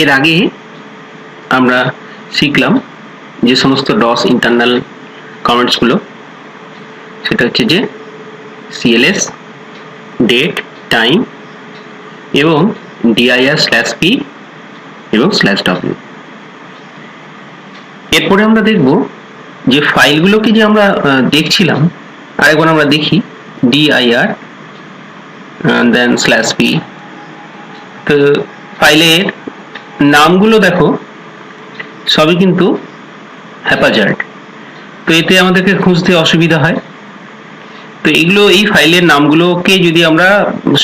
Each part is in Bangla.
এর আগে আমরা শিখলাম যে সমস্ত ডস ইন্টারনাল কমেন্টসগুলো, সেটা হচ্ছে যে cls, ডেট, টাইম এবং dir/p এবং /w। এরপরে আমরা দেখব যে ফাইলগুলোকে যে আমরা দেখছিলাম, আরেকবার আমরা দেখি dir দেন /p। তো ফাইলের নামগুলো দেখো সবই কিন্তু হ্যাপাজার্ড, তো এতে আমাদেরকে খুঁজতে অসুবিধা হয়। তো এগুলো, এই ফাইলের নামগুলোকে যদি আমরা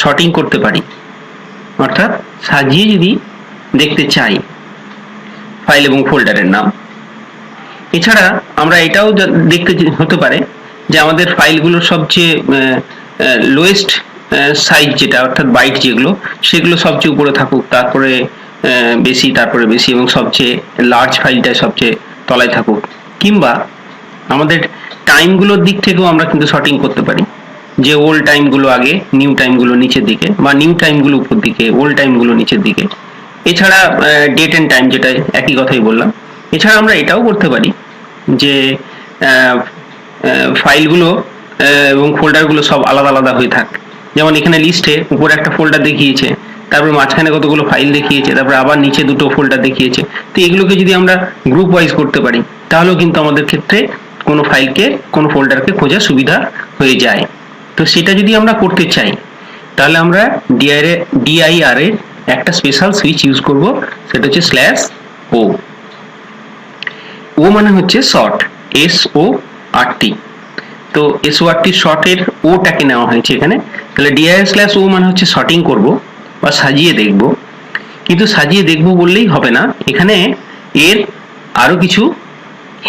সর্টিং করতে পারি, অর্থাৎ সাজিয়ে যদি দেখতে চাই ফাইল এবং ফোল্ডারের নাম, এছাড়া আমরা এটাও দেখতে হতে পারে যে আমাদের ফাইলগুলোর সবচেয়ে লোয়েস্ট সাইজ যেটা, অর্থাৎ বাইট যেগুলো, সেগুলো সবচেয়ে উপরে থাকুক, তারপরে বেশি, তারপরে বেশি, এবং সবচেয়ে লার্জ ফাইলটা সবচেয়ে তলায় থাকুক। কিংবা আমাদের টাইমগুলোর দিক থেকেও আমরা কিন্তু সর্টিং করতে পারি, যে ওল্ড টাইমগুলো আগে, নিউ টাইমগুলো নিচের দিকে, বা নিউ টাইমগুলো উপর দিকে, ওল্ড টাইমগুলো নিচের দিকে। এছাড়া ডেট অ্যান্ড টাইম, যেটা একই কথাই বললাম। এছাড়া আমরা এটাও করতে পারি যে ফাইলগুলো এবং ফোল্ডারগুলো সব আলাদা আলাদা হয়ে থাক। যেমন এখানে লিস্টে উপরে একটা ফোল্ডার দেখিয়েছে, তারপর মাঝখানে কতগুলো ফাইল দেখিয়েছে, তারপর আবার নিচে দুটো ফোল্ডার দেখিয়েছে। তো এগুলোকে যদি আমরা গ্রুপ ওয়াইজ করতে পারি, তাহলেও কিন্তু আমাদের ক্ষেত্রে কোনো ফাইলকে, কোনো ফোল্ডারকে খোঁজা সুবিধা হয়ে যায়। তো সেটা যদি আমরা করতে চাই, তাহলে আমরা dir এর একটা স্পেশাল সুইচ ইউজ করব, সেটা হচ্ছে /o। ও মানে হচ্ছে শর্ট, SORT। তো SORT শর্টের ওটাকে নেওয়া হয়েছে এখানে। তাহলে dir/o মানে হচ্ছে সর্টিং করব বা সাজিয়ে দেখব। কিন্তু সাজিয়ে দেখব বললেই হবে না, এখানে এর আরো কিছু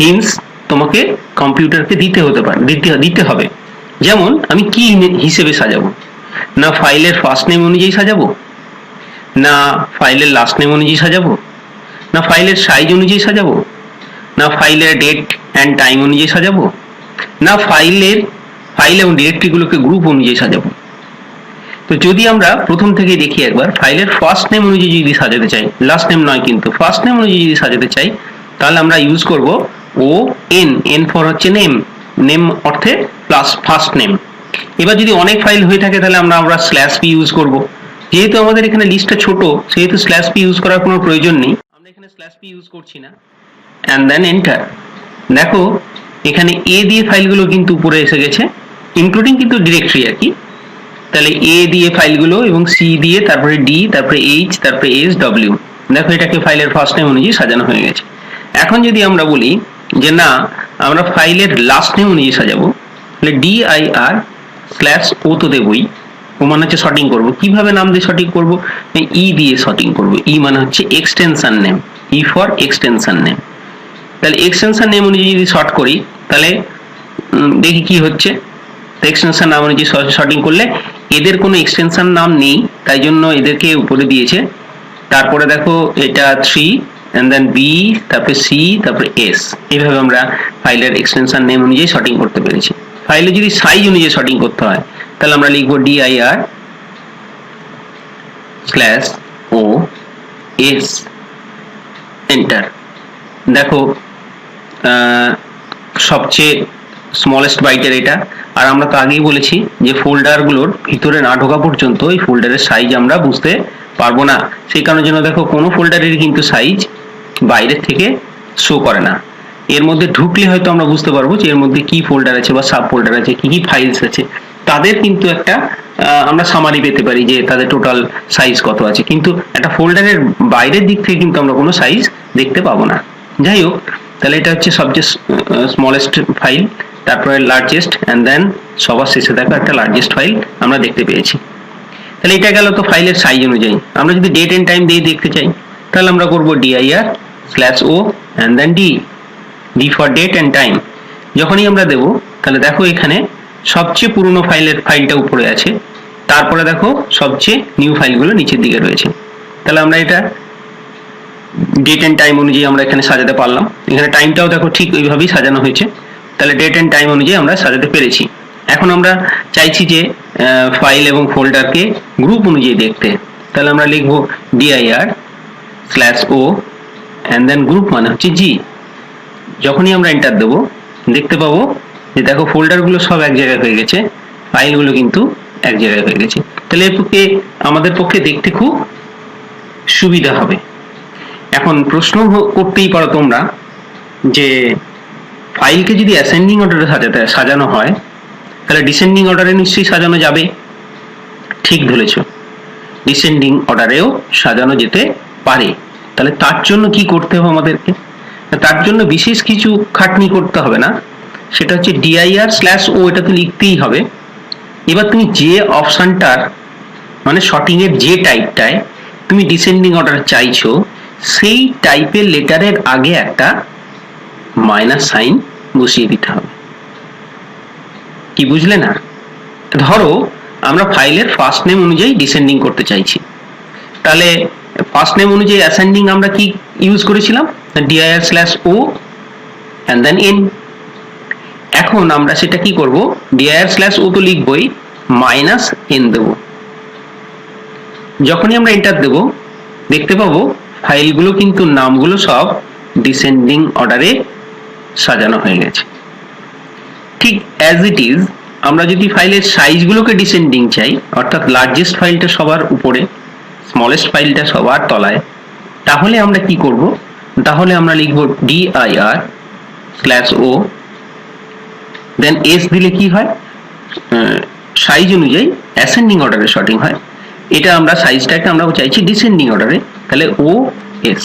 হিন্টস তোমাকে কম্পিউটারকে দিতে হবে। যেমন আমি কি হিসেবে সাজাবো, না ফাইলের ফার্স্ট নেম অনুযায়ী সাজাবো, না ফাইলের লাস্ট নেম অনুযায়ী সাজাবো, না ফাইলের সাইজ অনুযায়ী সাজাবো, না ফাইলের ডেট অ্যান্ড টাইম অনুযায়ী সাজাবো, না ফাইল এবং ডিরেক্টরিগুলোকে গ্রুপ অনুযায়ী সাজাবো। তো যদি আমরা প্রথম থেকে দেখি একবার, ফাইলের ফার্স্ট নেম অনুযায়ী যদি সাজাতে চাই, লাস্ট নেম নয় কিন্তু, ফার্স্ট নেম অনুযায়ী যদি সাজাতে চাই, তাহলে আমরা ইউজ করব ON, N ফর হচ্ছে নেম অর্থে প্লাস ফার্স্ট নেম। এবার যদি অনেক ফাইল হয়ে থাকে, তাহলে আমরা /p ইউজ করব। যেহেতু আমাদের এখানে লিস্টটা ছোট, সেহেতু /p ইউজ করার কোনো প্রয়োজন নেই, আমরা এখানে /p ইউজ করছি না। And then enter. দেখো এখানে A দিয়ে ফাইলগুলো কিন্তু উপরে এসে গেছে, ইনক্লুডিং কিন্তু ডিরেক্টরি আর কি। তাহলে A দিয়ে ফাইলগুলো, এবং C দিয়ে, তারপরে D, তারপরে H, তারপরে S, W। দেখো এটাকে ফাইলের ফার্স্ট নেম অনুযায়ী সাজানো হয়ে গেছে। এখন যদি আমরা বলি যে না, আমরা ফাইলের লাস্ট নেম অনুযায়ী সাজাবো, তাহলে dir/o তো দেবই, ও মানে হচ্ছে সর্টিং করবো। কিভাবে নাম দিয়ে সর্টিং করবো? E দিয়ে সর্টিং করবো। E মানে হচ্ছে extension name, E for extension name. তাহলে এক্সটেনশন নেম অনুযায়ী যদি সর্ট করি, তাহলে দেখি কি হচ্ছে। এক্সটেনশন নাম অনুযায়ী সর্টিং করলে এদের কোনো এক্সটেনশন নাম নেই, তাই জন্য এদেরকে উপরে দিয়েছে। তারপরে দেখো এটা 3, and then B, তারপরে C, তারপরে S। এইভাবে আমরা ফাইলের এক্সটেনশন নেম অনুযায়ী সর্টিং করতে পেরেছি। ফাইলে যদি সাইজ অনুযায়ী সর্টিং করতে হয়, তাহলে আমরা লিখবো dir/os, এন্টার। দেখো সবচেয়ে স্মলেস্ট বাইটের এটা। আর আমরা তো আগেই বলেছি যে ফোল্ডারগুলোর ভিতরে না ঢোকা পর্যন্ত এই ফোল্ডারের সাইজ আমরা বুঝতে পারবো না। সেই কারণের জন্য দেখো কোনো ফোল্ডারের কিন্তু সাইজ বাইরের থেকে শো করে না। এর মধ্যে ঢুকলে হয়তো আমরা বুঝতে পারবো যে এর মধ্যে কি ফোল্ডার আছে বা সাব ফোল্ডার আছে, কি কি ফাইলস আছে, তাদের কিন্তু একটা আমরা সামারি পেতে পারি যে তাদের টোটাল সাইজ কত আছে। কিন্তু একটা ফোল্ডারের বাইরের দিক থেকে কিন্তু আমরা কোনো সাইজ দেখতে পাবো না। যাই হোক, তাহলে এটা হচ্ছে সবচেয়ে স্মলেস্ট ফাইল, তারপরে লার্জেস্ট, অ্যান্ড দেন সবার শেষে দেখো একটা লার্জেস্ট ফাইল আমরা দেখতে পেয়েছি। তাহলে এটা গেল তো ফাইলের সাইজ অনুযায়ী। আমরা যদি ডেট এন্ড টাইম দিয়ে দেখতে চাই, তাহলে আমরা করবো dir/o and then D for date and time। যখনই আমরা দেবো, তাহলে দেখো এখানে সবচেয়ে পুরনো ফাইলটা উপরে আছে, তারপরে দেখো সবচেয়ে নিউ ফাইলগুলো নিচের দিকে রয়েছে। তাহলে আমরা এটা ডেট এন্ড টাইম অনুযায়ী আমরা এখানে সাজাতে পারলাম। এখানে টাইমটাও দেখো ঠিক ওইভাবেই সাজানো হয়েছে। তাহলে ডেট এন্ড টাইম অনুযায়ী আমরা সাজাতে পেরেছি। এখন আমরা চাইছি যে ফাইল এবং ফোল্ডারকে গ্রুপ অনুযায়ী দেখতে, তাহলে আমরা লিখবো dir slash O and then group মানে হচ্ছে জি। যখনই আমরা এন্টার দেবো দেখতে পাবো যে দেখো ফোল্ডারগুলো সব এক জায়গায় হয়ে গেছে, ফাইলগুলো কিন্তু এক জায়গায় হয়ে গেছে। তাহলে এর পক্ষে আমাদের পক্ষে দেখতে খুব সুবিধা হবে। এখন প্রশ্ন করতেই পারো তোমরা যে ফাইলকে যদি অ্যাসেন্ডিং অর্ডারে সাজানো হয় তাহলে ডিসেন্ডিং অর্ডারে নিশ্চয়ই সাজানো যাবে। ঠিক ধরেছ, ডিসেন্ডিং অর্ডারেও সাজানো যেতে পারে। তাহলে তার জন্য কি করতে হবে আমাদেরকে? তার জন্য বিশেষ কিছু খাটনি করতে হবে না, সেটা হচ্ছে dir স্ল্যাশ ও, এটা তো লিখতেই হবে। এবার তুমি যে অপশনটার মানে শর্টিং এর যে টাইপটায় তুমি ডিসেন্ডিং অর্ডার চাইছো সেই টাইপের লেটারের আগে একটা মাইনাস সাইন বসিয়ে দিতে হবে। কি বুঝলে না? ধরো আমরা ফাইলের ফার্স্ট নেম অনুযায়ী ডিসেন্ডিং করতে চাইছি, তাহলে ফার্স্ট নেম অনুযায়ী অ্যাসেন্ডিং আমরা কি ইউজ করেছিলাম? dir slash O and then N. এখন আমরা সেটা কি করব? dir স্ল্যাশ ও তো লিখবই, মাইনাস এন দেব। যখনই আমরা এন্টার দেব দেখতে পাবো ফাইলগুলো কিন্তু নামগুলো সব ডিসেন্ডিং অর্ডারে সাজানো হয়ে গেছে। ঠিক অ্যাজ ইট ইজ আমরা যদি ফাইলের সাইজগুলোকে ডিসেন্ডিং চাই, অর্থাৎ লার্জেস্ট ফাইলটা সবার উপরে, স্মলেস্ট ফাইলটা সবার তলায়, তাহলে আমরা কি করব? তাহলে আমরা লিখব dir স্ল্যাশ ও দেন এস দিলে কি হয়? সাইজ অনুযায়ী অ্যাসেন্ডিং অর্ডারে শর্টিং হয়। এটা আমরা সাইজটাকে আমরা চাইছি ডিসেন্ডিং অর্ডারে, তাহলে ও এস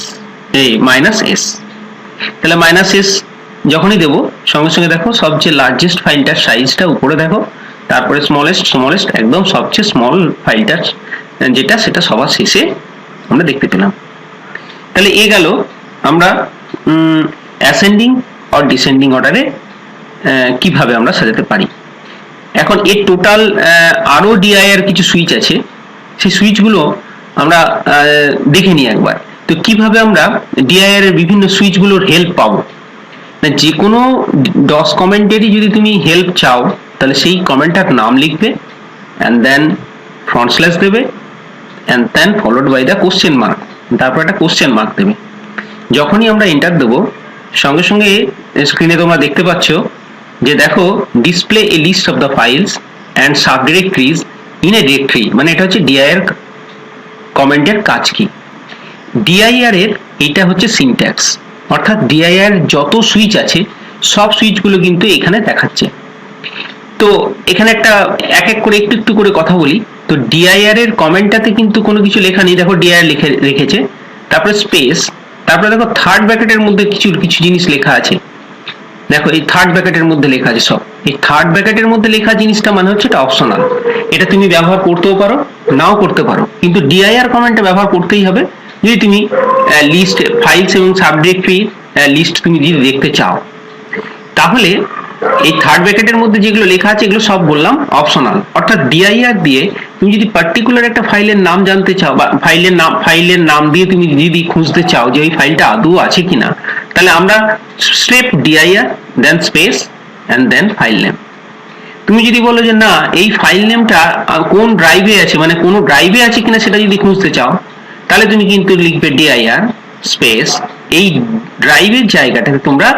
এই মাইনাস এস। তাহলে মাইনাস এস যখনই দেবো সঙ্গে সঙ্গে দেখো সবচেয়ে লার্জেস্ট ফাইলটার সাইজটা উপরে দেখো, তারপরে স্মলেস্ট একদম সবচেয়ে স্মল ফাইলটার যেটা সেটা সবার শেষে আমরা দেখতে পেলাম। তাহলে এ গেল আমরা অ্যাসেন্ডিং আর ডিসেন্ডিং অর্ডারে কিভাবে আমরা সাজাতে পারি। এখন এর টোটাল আরো dir কিছু সুইচ আছে, সেই সুইচগুলো আমরা দেখে নিই একবার। তো কিভাবে আমরা dir এর বিভিন্ন সুইচগুলোর হেল্প পাবো? যে কোনো ডস কমেন্টেরই যদি তুমি হেল্প চাও তাহলে সেই কমেন্টটার নাম লিখবে অ্যান্ড দেন ফ্রন্ট স্ল্যাশ দেবে and then followed by the question mark, তারপর একটা কোশ্চেন মার্ক দেবে। যখনই আমরা এন্টার দেবো সঙ্গে সঙ্গে স্ক্রিনে তোমরা দেখতে পাচ্ছ যে দেখো display a list of the files and subdirectories in a directory, মানে এটা হচ্ছে dir কমেন্টের কাজ কি। dir এর এটা হচ্ছে সিনট্যাক্স, অর্থাৎ dir যত সুইচ আছে সব সুইচগুলো কিন্তু এখানে দেখাচ্ছে। তো এখানে একটা এক এক করে একটু একটু করে কথা বলি। তো dir এর কমেন্টটাতে কিন্তু কোনো কিছু লেখা নেই, দেখো dir লিখেছে, তারপরে স্পেস, তারপরে দেখো থার্ড ব্র্যাকেটের মধ্যে কিছু কিছু জিনিস লেখা আছে। দেখো এই থার্ড ব্র্যাকেটের মধ্যে লেখা আছে সব। এই থার্ড ব্র্যাকেটের মধ্যে লেখা জিনিসটা মানে হচ্ছে এটা অপশনাল, এটা তুমি ব্যবহার করতেও পারো নাও করতে পারো, কিন্তু dir কমেন্টটা ব্যবহার করতেই হবে যদি তুমি লিস্ট ফাইলস এবং সাব ডিরেক্টরি লিস্ট তুমি যদি দেখতে চাও। তাহলে এই থার্ড ব্র্যাকেটের মধ্যে যেগুলো লেখা আছে এগুলো সব বললাম অপশনাল, অর্থাৎ dir দিয়ে তুমি যদি পার্টিকুলার একটা ফাইলের নাম জানতে চাও বা ফাইলের নাম দিয়ে তুমি যদি খুঁজতে চাও যে ওই ফাইলটা আদৌ আছে কিনা, তাহলে আমরা স্ট্রেপ dir then space and then file name. তুমি যদি বলো যে না এই ফাইল নেমটা কোন ড্রাইভে আছে, মানে কোন ড্রাইভে আছে কিনা সেটা যদি খুঁজতে চাও, তাহলে তুমি কিন্তু লিখবে dir স্পেস এই ড্রাইভের জায়গাটাতে তোমরা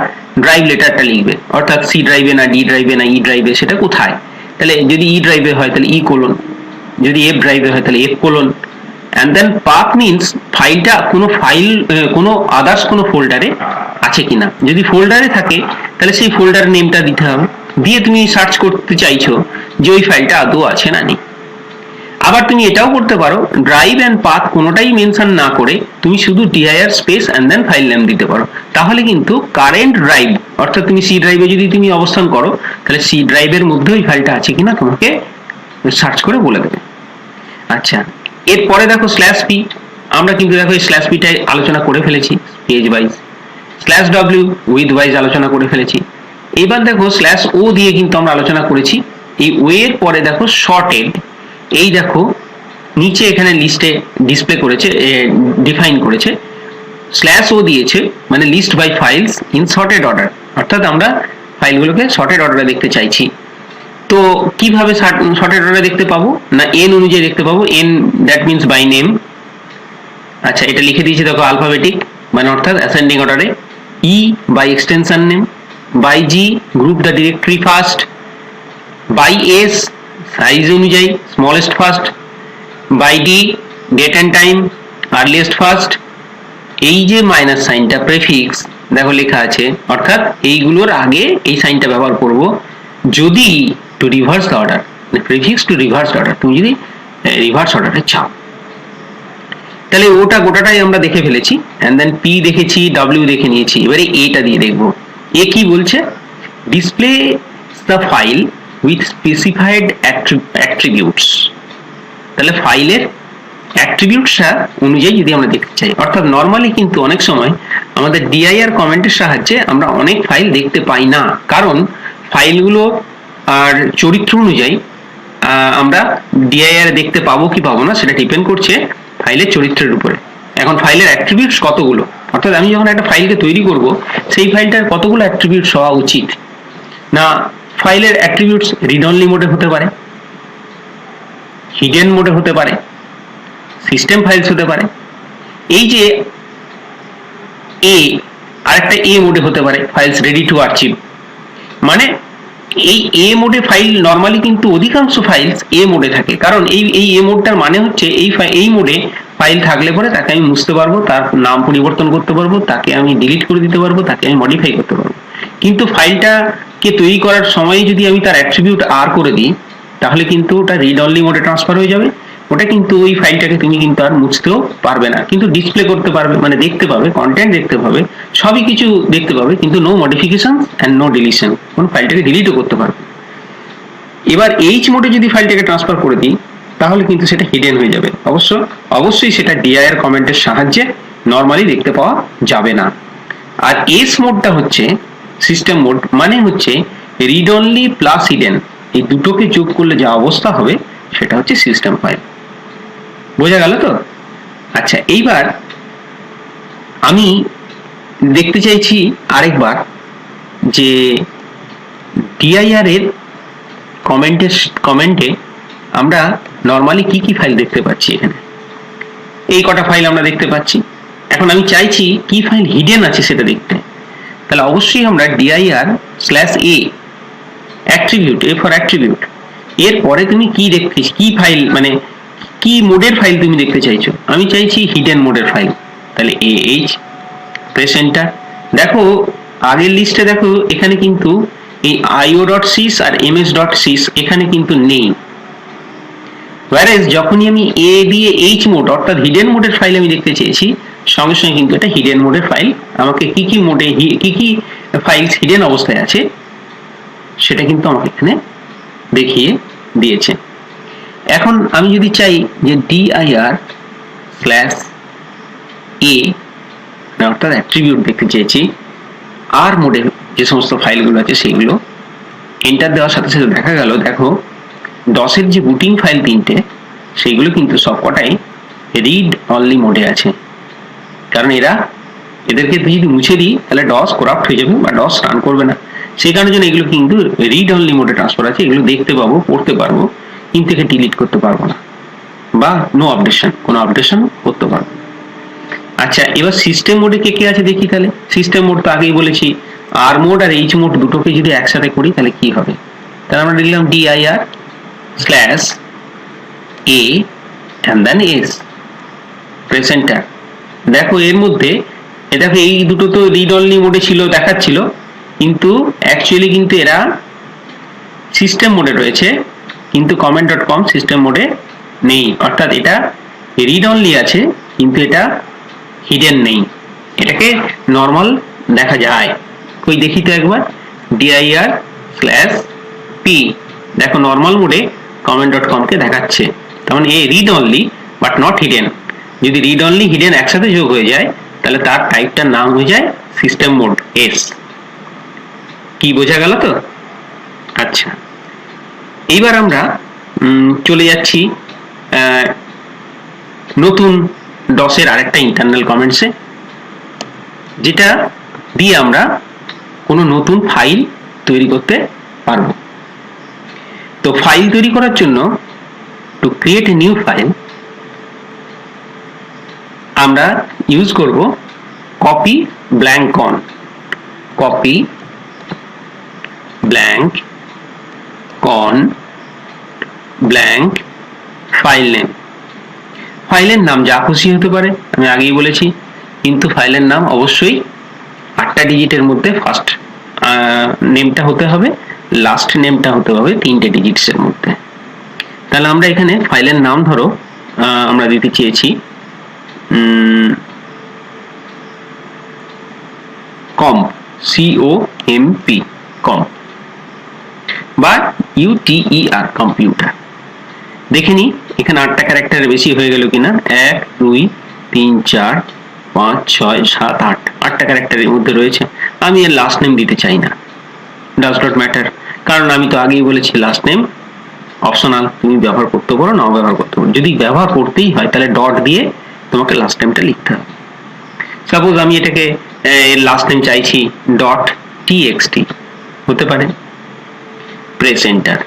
ড্রাইভ লেটারটা লিখবে, অর্থাৎ সি ড্রাইভে না ডি ড্রাইভে না ই ড্রাইভে সেটা কোথায়। তাহলে যদি ই ড্রাইভে হয় তাহলে ই কোলন, যদি এফ ড্রাইভে হয় তাহলে F colon, and then path means ফাইলটা কোনো আদার্স কোনো ফোল্ডারে আছে কিনা। যদি ফোল্ডারে থাকে তাহলে সেই ফোল্ডার নেমটা দিতে হবে, দিয়ে তুমি সার্চ করতে চাইছো যে ওই ফাইলটা আদৌ আছে না নেই। আবার তুমি এটাও করতে পারো ড্রাইভ এন্ড পাথ কোনোটাই মেনশন না করে তুমি শুধু dir space and then file name দিতে পারো, তাহলে কিন্তু কারেন্ট ড্রাইভ অর্থাৎ তুমি সি ড্রাইভে যদি তুমি অবস্থান করো তাহলে সি ড্রাইভের মধ্যে ওই ফাইলটা আছে কিনা তোমাকে সার্চ করে বলে দেবে। আচ্ছা, এরপরে দেখো স্ল্যাশ পি, আমরা কিন্তু দেখো এই স্ল্যাশ পিটাই আলোচনা করে ফেলেছি page wise, slash W with wise আলোচনা করে ফেলেছি। এবার দেখো স্ল্যাশ ও দিয়ে কিন্তু আমরা আলোচনা করেছি। এই ও এর পরে দেখো শর্টেড, এই দেখো নিচে এখানে লিস্টে ডিসপ্লে করেছে, ডিফাইন করেছে স্ল্যাশ ও দিয়েছে, মানে list by files in sorted order, অর্থাৎ আমরা ফাইলগুলোকে শর্টেড অর্ডারে দেখতে চাইছি। তো কিভাবে শর্টেড অর্ডারে দেখতে পাবো? না এন অনুযায়ী দেখতে পাবো, N that means by name, আচ্ছা, এটা লিখে দিয়েছি দেখো আলফাবেটিক, মানে অর্থাৎ অ্যাসেন্ডিং অর্ডারে। E by extension name, by G group the directory first, by S size অনুযায়ী smallest first, by D date and time earliest first. এই যে মাইনাস সাইনটা প্রেফিক্স দেখো লেখা আছে, অর্থাৎ এইগুলোর আগে এই সাইনটা ব্যবহার করব যদি to reverse the order, prefix to reverse order, তুমি যদি রিভার্স অর্ডারে চাও। তাহলে ওটা গোটাটাই আমরা দেখে ফেলেছি, এন্ড দেন পি দেখেছি, ডাব্লিউ দেখে নিয়েছি। এবারে এটা দিয়ে দেখবো এ কি বলছে, display the file with specified attributes. তাহলে ফাইলের অ্যাট্রিবিউটসটা অনুযায়ী যদি আমরা দেখতে চাই, অর্থাৎ নর্মালি কিন্তু অনেক সময় আমাদের ডিআইআর কমেন্টের সাহায্যে আমরা অনেক ফাইল দেখতে পাই না, কারণ ফাইলগুলো আর চরিত্র অনুযায়ী আমরা ডিআইআর দেখতে পাবো কি পাবো না সেটা ডিপেন্ড করছে ফাইলের চরিত্রের উপরে। এখন ফাইলের অ্যাট্রিবিউটস কতগুলো, অর্থাৎ আমি যখন একটা ফাইলকে তৈরি করব সেই ফাইলটার কতগুলো অ্যাট্রিবিউটস হওয়া উচিত না। ফাইলের অ্যাট্রিবিউটস রিড অনলি মোডে হতে পারে, হিডেন মোডে হতে পারে, সিস্টেম ফাইলস হতে পারে। এই যে এ, আরেকটা এ মোডে হতে পারে, ফাইলস রেডি টু আর্চিভ। মানে এই এ মোডে ফাইল নরমালি কিন্তু অধিকাংশ ফাইলস এ মোডে থাকে, কারণ এই এ মোডটার মানে হচ্ছে এই মোডে ফাইল থাকলে পরে তাকে আমি মুছতে পারবো, তার নাম পরিবর্তন করতে পারবো, তাকে আমি ডিলিট করে দিতে পারবো, তাকে আমি মডিফাই করতে পারবো। কিন্তু ফাইলটাকে তৈরি করার সময় যদি আমি তার অ্যাট্রিবিউট আর করে দিই, তাহলে কিন্তু ওটা রিড অনলি মোডে ট্রান্সফার হয়ে যাবে। ওটা কিন্তু ওই ফাইলটাকে তুমি কিন্তু আর মুছতেও পারবে না, কিন্তু ডিসপ্লে করতে পারবে, মানে দেখতে পাবে, কন্টেন্ট দেখতে পাবে, সবই কিছু দেখতে পাবে, কিন্তু no modification and no deletion, কোন ফাইলটাকে ডিলিটও করতে পারবে। এবার এইচ মোডে যদি ফাইলটাকে ট্রান্সফার করে দিই তাহলে কিন্তু সেটা হিডেন হয়ে যাবে, অবশ্যই সেটা ডিআইআর কমেন্টের সাহায্যে নরমালি দেখতে পাওয়া যাবে না। আর এস মোডটা হচ্ছে সিস্টেম মোড, মানে হচ্ছে রিড অনলি প্লাস হিডেন, এই দুটোকে যোগ করলে যা অবস্থা হবে সেটা হচ্ছে সিস্টেম ফাইল। বোঝা গেল তো? আচ্ছা, এইবার আমি দেখতে চাইছি আরেকবার যে ডিআইআর এর কমেন্টে আমরা নরমালি কি কি ফাইল দেখতে পাচ্ছি। এখানে এই কটা ফাইল আমরা দেখতে পাচ্ছি। এখন আমি চাইছি কি ফাইল হিডেন আছে সেটা দেখতে। তাহলে অবশ্যই আমরা dir/a attribute, A for attribute, এর পরে তুমি কি দেখতে, কি ফাইল, মানে কি মোডের ফাইল তুমি দেখতে চাইছো। আমি চাইছি হিডেন মোডের ফাইল, তাহলে ah প্রেস এন্টার। দেখো আগের লিস্টে দেখো এখানে কিন্তু এই io.sys আর ms.sys এখানে কিন্তু নেই, whereas যখনই আমি a দিয়ে h মোড অর্থাৎ হিডেন মোডের ফাইল আমি দেখতে চেয়েছি, সঙ্গে সঙ্গে কিন্তু এটা হিডেন মোডের ফাইল আমাকে কি কি মোডে কি কি ফাইলস হিডেন অবস্থায় আছে সেটা কিন্তু আমাকে এখানে দেখিয়ে দিয়েছে। এখন আমি যদি চাই যে dir/a অর্থাৎ অ্যাট্রিবিউট দেখতে চেয়েছি, আর মোডে যে সমস্ত ফাইলগুলো আছে সেইগুলো এন্টার দেওয়ার সাথে সাথে দেখা গেল, দেখো ডসের যে বুটিং ফাইল তিনটে সেইগুলো কিন্তু সবকটাই রিড অনলি মোডে আছে, কারণ এদেরকে যদি মুছে দিই তাহলে ডস করাপ্ট হয়ে যাবে বা ডস রান করবে না। সেই কারণের জন্য এগুলো কিন্তু রিড অনলি মোডে ট্রান্সফার আছে, এগুলো দেখতে পাবো, পড়তে পারবো, কিন্তু একে ডিলিট করতে পারবো না বা নো আপডেশন, কোনো আপডেশন করতে পারবো। আচ্ছা, এবার সিস্টেম মোডে কে কে আছে দেখি। তাহলে সিস্টেম মোড তো আগেই বলেছি, আর মোড আর এইচ মোড দুটোকে যদি একসাথে করি তাহলে কি হবে। তাহলে আমরা লিখলাম dir/a and then s, press enter. দেখো এর মধ্যে দেখো এই দুটো তো রিড অনলি মোডে ছিল দেখাচ্ছিল, কিন্তু অ্যাকচুয়ালি কিন্তু এরা সিস্টেম মোডে রয়েছে, কিন্তু comment.com সিস্টেম মোডে নেই, অর্থাৎ এটা রিড অনলি আছে কিন্তু এটা হিডেন নেই। এটাকে নর্মাল দেখা যায়, কই দেখি তো একবার, dir/p, দেখো নর্মাল মোডে comment.com কে দেখাচ্ছে, তার মানে A read only but not hidden. যদি রিড অনলি হিডেন একসাথে যোগ হয়ে যায় তাহলে তার টাইপটার নাম হয়ে যায় সিস্টেম মোড এস। কি বোঝা গেল তো? আচ্ছা, এইবার আমরা চলে যাচ্ছি নতুন ডসের আরেকটা ইন্টারনাল কমেন্টসে, যেটা দিয়ে আমরা কোনো নতুন ফাইল তৈরি করতে পারবো। তো ফাইল তৈরি করার জন্য to create a new file, আমরা ইউজ করব copy blank on, copy blank on blank file name. ফাইলের নাম যা খুশি হতে পারে, আমি আগেই বলেছি, কিন্তু ফাইলের নাম অবশ্যই 8টা ডিজিটের মধ্যে ফার্স্ট নেমটা হতে হবে, লাস্ট নেমটা হতে হবে 3টে ডিজিটসের মধ্যে। তাহলে আমরা এখানে ফাইলের নাম ধরো আমরা দিতে চেয়েছি কম্প, COMP কম্প বা UTER কম্পিউটার। দেখে নি এখানে 8টা ক্যারেক্টারের বেশি হয়ে গেল কিনা। 1 2 3 4 5 6 7 8, 8টা ক্যারেক্টারের মধ্যে রয়েছে। আমি এর লাস্ট নেম দিতে চাই না, ডাজ নট ম্যাটার, কারণ আমি তো আগেই বলেছি লাস্ট নেম অপশনাল, তুমি ব্যবহার করতে পারো নাও ব্যবহার করতে পারো। যদি ব্যবহার করতেই হয় তাহলে ডট দিয়ে তোমাকে লাস্ট নেমটা লিখতে হবে। সাপোজ আমি এটাকে লাস্ট নেম চাইছি .txt, হতে পারে। Press enter.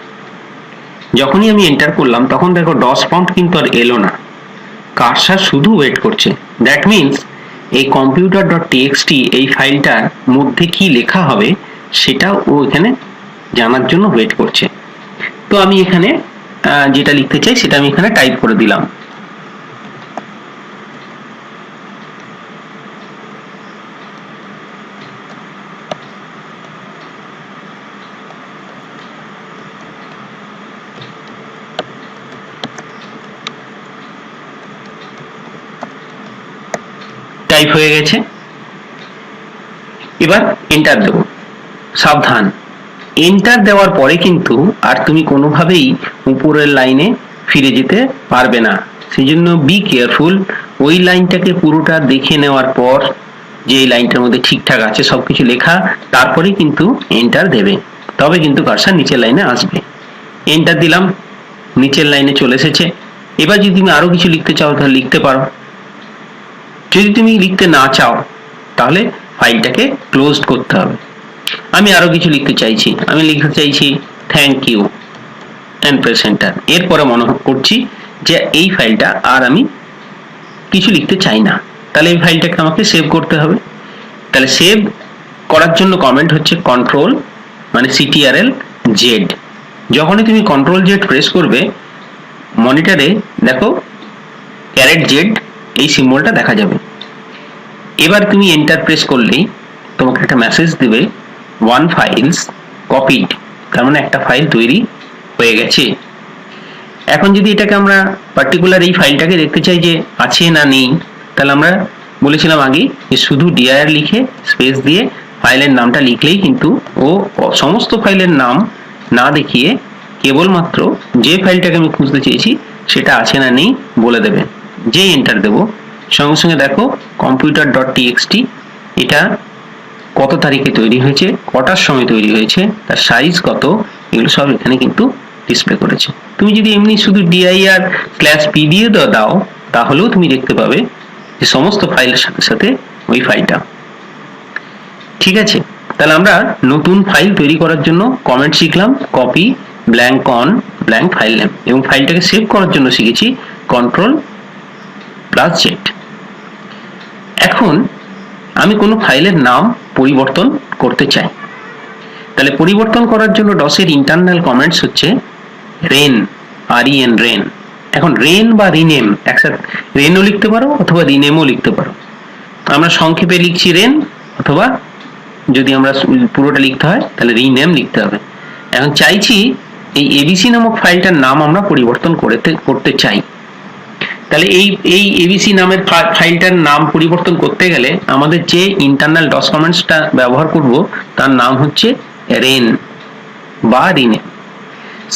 যখনই আমি এন্টার করলাম তখন দেখো ডস প্রম্পট কিন্তু আর এলো না, কার্সার শুধু ওয়েট করছে। দ্যাট মিনস এই computer.txt এই ফাইলটার মধ্যে কি লেখা হবে সেটা ও এখানে জানার জন্য ওয়েট করছে। তো আমি এখানে যেটা লিখতে চাই সেটা আমি এখানে টাইপ করে দিলাম। টাইপ হয়ে গেছে, এবার এন্টার দেব। সাবধান, এন্টার দেওয়ার পরে কিন্তু আর তুমি কোনোভাবেই উপরের লাইনে ফিরে যেতে পারবে না, সেই জন্য বি কেয়ারফুল। ওই লাইনটাকে পুরোটা দেখে নেওয়ার পর যে এই লাইনটার মধ্যে ঠিকঠাক আছে সবকিছু লেখা, তারপরে কিন্তু এন্টার দেবে, তবে কিন্তু কার্সার নিচের লাইনে আসবে। এন্টার দিলাম, নিচের লাইনে চলে এসেছে। এবার যদি তুমি আরো কিছু লিখতে চাও তাহলে লিখতে পারো। যদি তুমি লিখতে না চাও তাহলে ফাইলটাকে ক্লোজ করতে হবে। আমি আরো কিছু লিখতে চাইছি, আমি লিখতে চাইছি thank you and press enter. এরপরে মনে করছি যে এই ফাইলটা আর আমি কিছু লিখতে চাই না, তাহলে এই ফাইলটাকে আমাকে সেভ করতে হবে। তাহলে সেভ করার জন্য কমেন্ট হচ্ছে কন্ট্রোল মানে CTRL-Z। যখনই তুমি Ctrl-Z প্রেস করবে মনিটরে দেখো @Z এই সিম্বলটা দেখা যাবে। এবার তুমি এন্টার প্রেস করলেই তোমাকে একটা মেসেজ দিবে 1 ফাইলস কপিড, তার মানে একটা ফাইল তৈরি হয়ে গেছে। এখন যদি এটাকে আমরা পার্টিকুলার এই ফাইলটাকে দেখতে চাই যে আছে না নেই, তাহলে আমরা বলেছিলাম আগে যে শুধু dir লিখে স্পেস দিয়ে ফাইলের নামটা লিখলেই কিন্তু ও সমস্ত ফাইলের নাম না দেখিয়ে কেবলমাত্র যে ফাইলটাকে আমি খুঁজতে চেয়েছি সেটা আছে না নেই বলে দেবে। যে এন্টার দেব সঙ্গে সঙ্গে দেখো computer.txt এটা কত তারিখে তৈরি হয়েছে, কটার সময় তৈরি হয়েছে, তার সাইজ কত, এগুলো সব এখানে কিন্তু ডিসপ্লে করেছে। তুমি যদি এমনি শুধু dir/p দিয়ে দাও তাহলেও তুমি দেখতে পাবে যে সমস্ত ফাইলের সাথে সাথে ওই ফাইলটা। ঠিক আছে, তাহলে আমরা নতুন ফাইল তৈরি করার জন্য কমেন্ট শিখলাম copy blank on blank file name, এবং ফাইলটাকে সেভ করার জন্য শিখেছি Ctrl+Z। এখন আমি কোনো ফাইলের নাম পরিবর্তন করতে চাই, তাহলে পরিবর্তন করার জন্য ডসের ইন্টারনাল কমেন্টস হচ্ছে রেন, REN। এখন রেন বা রিনেম একসাথে, রেনও লিখতে পারো অথবা রিনেমও লিখতে পারো। আমরা সংক্ষেপে লিখছি রেন, অথবা যদি আমরা পুরোটা লিখতে হয় তাহলে রিনেম লিখতে হবে। এখন চাইছি এই ABC নামক ফাইলটার নাম আমরা পরিবর্তন করতে চাই। তাহলে এই ABC নামের ফাইলটার নাম পরিবর্তন করতে গেলে আমাদের যে ইন্টারনাল ডস কমেন্টসটা ব্যবহার করব তার নাম হচ্ছে রেন বা রিনেম।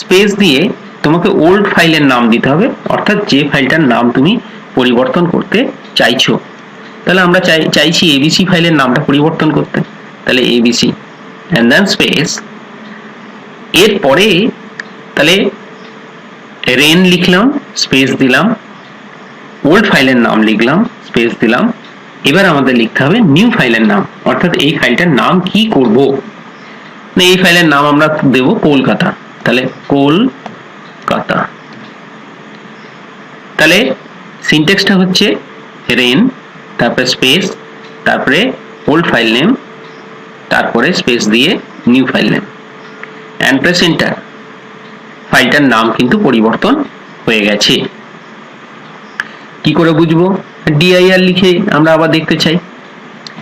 স্পেস দিয়ে তোমাকে ওল্ড ফাইলের নাম দিতে হবে, অর্থাৎ যে ফাইলটার নাম তুমি পরিবর্তন করতে চাইছো। তাহলে আমরা চাইছি ABC ফাইলের নামটা পরিবর্তন করতে, তাহলে ABC and then স্পেস। এরপরে তাহলে রেন লিখলাম, স্পেস দিলাম, ওল্ড ফাইলের নাম লিখলাম, স্পেস দিলাম। এবার আমাদের লিখতে হবে নিউ ফাইলের নাম, অর্থাৎ এই ফাইলটার নাম কি করব। না, এই ফাইলের নাম আমরা দেব কলকাতা, তাহলে কলকাতা। তাহলে সিনট্যাক্সটা হচ্ছে রেন, তারপরে স্পেস, তারপরে ওল্ড ফাইল নেম, তারপরে স্পেস দিয়ে new file name, and press enter. ফাইলটার নাম কিন্তু পরিবর্তন হয়ে গেছে। কি করে বুঝবো? dir লিখে আমরা আবার দেখতে চাই।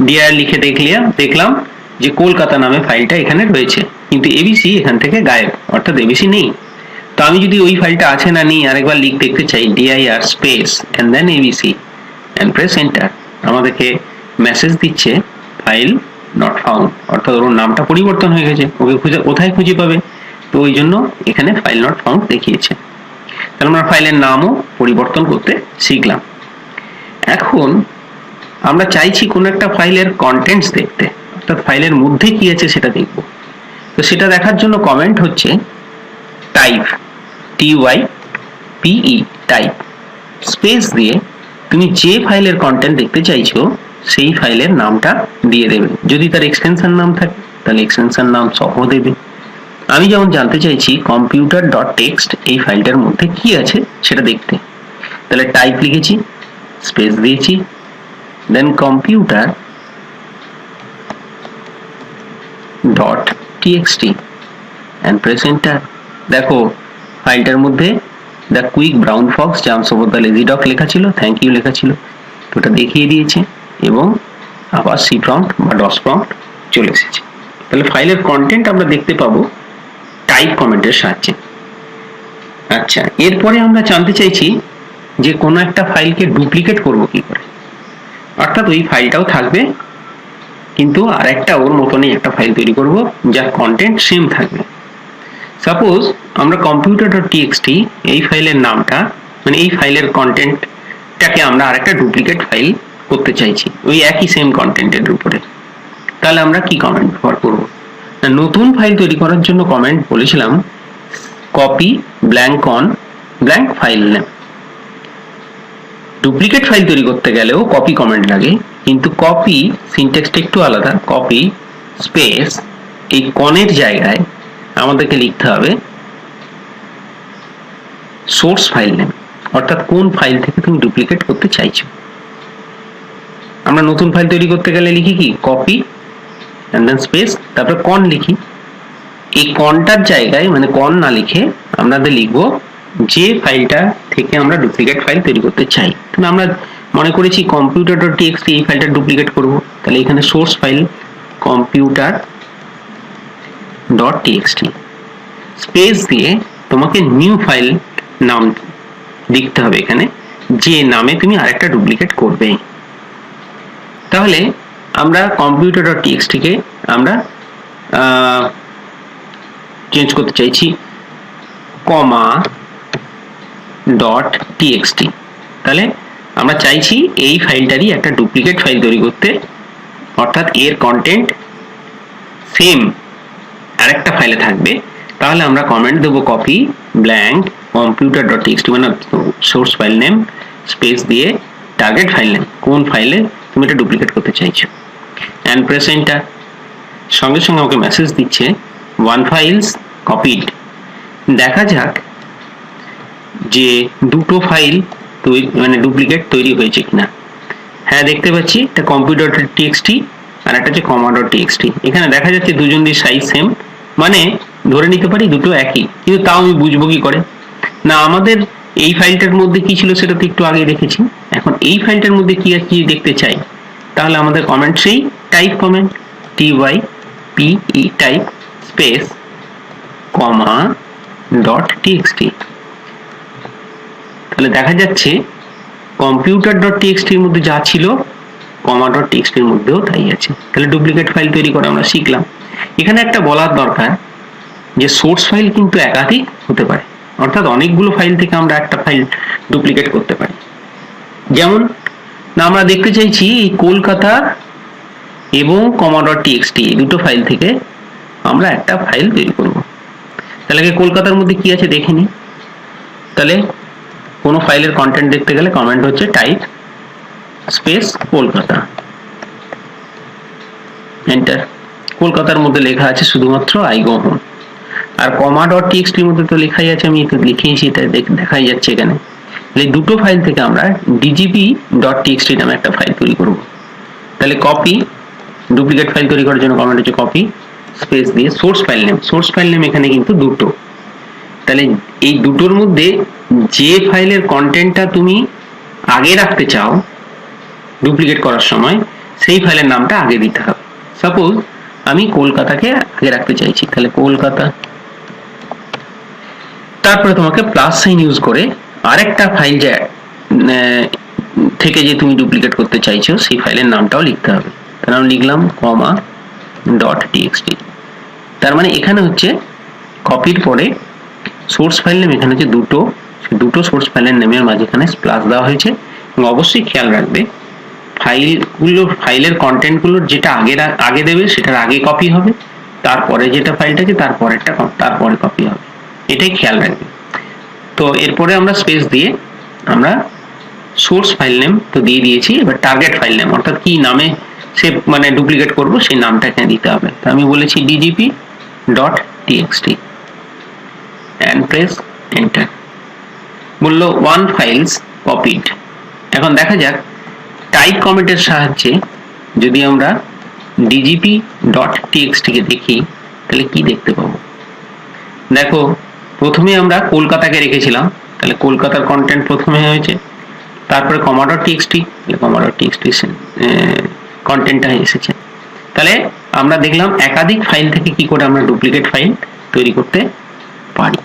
dir লিখে দেখলাম যে কলকাতা নামে ফাইলটা এখানে রয়েছে, কিন্তু এবিসি এখান থেকে গায়েব, অর্থাৎ এবিসি নেই। তো আমি যদি ওই ফাইলটা আছে না নেই আরেকবার দেখতে চাই, dir space and then ABC and press enter, আমাদেরকে মেসেজ দিচ্ছে ফাইল নট ফাউন্ড, অর্থাৎ ওর নামটা পরিবর্তন হয়ে গেছে, ওকে কোথায় খুঁজে পাবে? তো ওই জন্য এখানে ফাইল নট ফাউন্ড দেখিয়েছে। তাহলে আমরা ফাইলের নামও পরিবর্তন করতে শিখলাম। এখন আমরা চাইছি কোনো একটা ফাইলের কন্টেন্টস দেখতে, অর্থাৎ ফাইলের মধ্যে কি আছে সেটা দেখব। তো সেটা দেখার জন্য কমেন্ট হচ্ছে টাইপ, TYPE টাইপ, স্পেস দিয়ে তুমি যে ফাইলের কন্টেন্ট দেখতে চাইছো সেই ফাইলের নামটা দিয়ে দেবে। যদি তার এক্সটেনশন নাম থাকে তাহলে এক্সটেনশন নাম সহ দেবে। আমি যেমন জানতে চাইছি computer.txt এই ফাইলটার মধ্যে কি আছে সেটা দেখতে, তাহলে টাইপ লিখেছি, স্পেস দিয়েছি, দেন computer.txt and press enter। দেখো ফাইলটার মধ্যে the quick brown Fox jumps over the lazy dog লেখা ছিল, থ্যাংক ইউ লেখা ছিল, ওটা দেখিয়ে দিয়েছে এবং আবার সি প্রম্পট বা ডস প্রম্পট চলে এসেছে। তাহলে ফাইলের কন্টেন্ট আমরা দেখতে পাবো টাইপ কমেন্টের সাহায্যে। আচ্ছা, এরপরে আমরা জানতে চাইছি যে কোনো একটা ফাইলকে ডুপ্লিকেট করব কি করে, অর্থাৎ ওই ফাইলটাও থাকবে কিন্তু আর একটা ওর মতনই একটা ফাইল তৈরি করব যার কন্টেন্ট সেম থাকবে। সাপোজ আমরা computer.txt এই ফাইলের নামটা, মানে এই ফাইলের কন্টেন্টটাকে আমরা আরেকটা ডুপ্লিকেট ফাইল করতে চাইছি ওই একই সেম কন্টেন্টের উপরে। তাহলে আমরা কি কমেন্ট ব্যবহার করব? নতুন ফাইল তৈরি করার জন্য কমেন্ট বলেছিলাম copy blank on blank file name. Duplicate file তৈরি করতে গেলেও কপি কমেন্ট লাগে, কিন্তু কপি সিনট্যাক্সটা একটু আলাদা। কপি স্পেস এই কনের জায়গায় আমাদেরকে লিখতে হবে সোর্স ফাইল নেম, অর্থাৎ কোন ফাইল থেকে তুমি ডুপ্লিকেট করতে চাইছো। আমরা নতুন ফাইল তৈরি করতে গেলে লিখি কি কপি এন্ড দেন স্পেস, তারপরে কন লিখি। এই কনটার জায়গায় মানে কন না লিখে আমাদের লিখবো যে ফাইলটা থেকে আমরা ডুপ্লিকেট ফাইল তৈরি করতে চাই। তাহলে আমরা মনে করেছি computer.txt এই ফাইলটা ডুপ্লিকেট করব, তাহলে এখানে সোর্স ফাইল computer.txt স্পেস দিয়ে তোমাকে নিউ ফাইল নাম লিখতে হবে এখানে, যে নামে তুমি আরেকটা ডুপ্লিকেট করবে। তাহলে আমরা computer.txt কে আমরা চেঞ্জ করতে চাইছি comma.txt। তাহলে আমরা চাইছি এই ফাইলটারই একটা ডুপ্লিকেট ফাইল তৈরি করতে, অর্থাৎ এর কন্টেন্ট সেম আরেকটা ফাইলে থাকবে। তাহলে আমরা কমেন্ট দেবো কপি ব্ল্যাঙ্ক computer.txt মানে সোর্স ফাইল নেম স্পেস দিয়ে টার্গেট ফাইল নেম, কোন ফাইলে তুমি এটা ডুপ্লিকেট করতে চাইছো, এন্ড প্রেস এন্টার। সঙ্গে সঙ্গে আমাকে মেসেজ দিচ্ছে ওয়ান ফাইলস কপিড। দেখা যাক যে দুটো ফাইল মানে ডুপ্লিকেট তৈরি হয়েছে কিনা। হ্যাঁ, দেখতে পাচ্ছি এটা computer.txt আর একটা হচ্ছে comma.txt। এখানে দেখা যাচ্ছে দুজনের সাইজ সেম, মানে ধরে নিতে পারি দুটো একই, কিন্তু তাও আমি বুঝবো কি করে? না, আমাদের এই ফাইলটার মধ্যে কি ছিল সেটা তো একটু আগে দেখেছি, এখন এই ফাইলটার মধ্যে কি আছে দেখতে চাই। তাহলে আমাদের কমেন্ট সেই type comment TYPE type space comma.txt। তাহলে দেখা যাচ্ছে computer.txt এর মধ্যে যা ছিল comma.txt এর মধ্যেও তাই আছে। তাহলে ডুপ্লিকেট ফাইল তৈরি করা আমরা শিখলাম। এখানে একটা বলার দরকার যে সোর্স ফাইল কিন্তু একাধিক হতে পারে, অর্থাৎ অনেকগুলো ফাইল থেকে আমরা একটা ফাইল ডুপ্লিকেট করতে পারি। যেমন না, আমরা দেখতে চাইছি এই কলকাতা এবং comma.txt এই দুটো ফাইল থেকে আমরা একটা ফাইল তৈরি করব। তাহলে কলকাতার মধ্যে কি আছে দেখে নিই। তাহলে কোনো ফাইলের কন্টেন্ট দেখতে গেলে কমেন্ট হচ্ছে টাইপ স্পেস কলকাতা, এন্টার। কলকাতার মধ্যে লেখা আছে শুধুমাত্র I go home, R comma.txt এর মধ্যে তো লেখাই আছে, আমি তো লিখেইছি, এটা দেখাই যাচ্ছে এখানে। তাহলে দুটো ফাইল থেকে আমরা dgp.txt নামে একটা ফাইল তৈরি করব। তাহলে কপি, ডুপ্লিকেট ফাইল তৈরি করার জন্য কমান্ড হচ্ছে কপি স্পেস দিয়ে সোর্স ফাইল নেম এখানে কিন্তু দুটো। তাহলে এই দুটোর মধ্যে যে ফাইলের কন্টেন্টটা তুমি আগে রাখতে চাও ডুপ্লিকেট করার সময়, সেই ফাইলের নামটা আগে দিতে হবে। সাপোজ আমি কলকাতাকে আগে রাখতে চাইছি, তাহলে কলকাতা, তারপরে তোমাকে প্লাস সাইন ইউজ করে আরেকটা ফাইল যে থেকে যে তুমি ডুপ্লিকেট করতে চাইছো সেই ফাইলের নামটাও লিখতে হবে। তার নাম লিখলাম কমা .txt। তার মানে এখানে হচ্ছে কপির পরে সোর্স ফাইল নেম এখানে হচ্ছে দুটো সোর্স ফাইলের নেমের মাঝখানে প্লাস দেওয়া হয়েছে। এবং অবশ্যই খেয়াল রাখবে ফাইলের কন্টেন্টগুলোর যেটা আগে দেবে সেটার আগে কপি হবে, তারপরে যেটা ফাইলটা আছে তারপরে কপি হবে, এটাই খেয়াল রাখবে। তো এরপরে আমরা স্পেস দিয়ে আমরা সোর্স ফাইল নেম তো দিয়ে দিয়েছি, এবার টার্গেট ফাইল নেম অর্থাৎ কি নামে সে মানে ডুপ্লিকেট করব সেই নামটা এখানে দিতে হবে। তো আমি বলেছি dgp.txt and press enter। বললো 1 files copied। এখন দেখা যাক টাইপ কমেন্টের সাহায্যে যদি আমরা dgp.txt কে দেখি তাহলে কি দেখতে পাবো। দেখো প্রথমে আমরা কলকাতাকে রেখেছিলাম, তাহলে কলকাতার কন্টেন্ট প্রথমে হয়েছে, তারপরে comma.txt, comma.txt কন্টেন্টটা এসেছে। তাহলে আমরা দেখলাম একাধিক ফাইল থেকে কি করে আমরা ডুপ্লিকেট ফাইল তৈরি করতে পারি।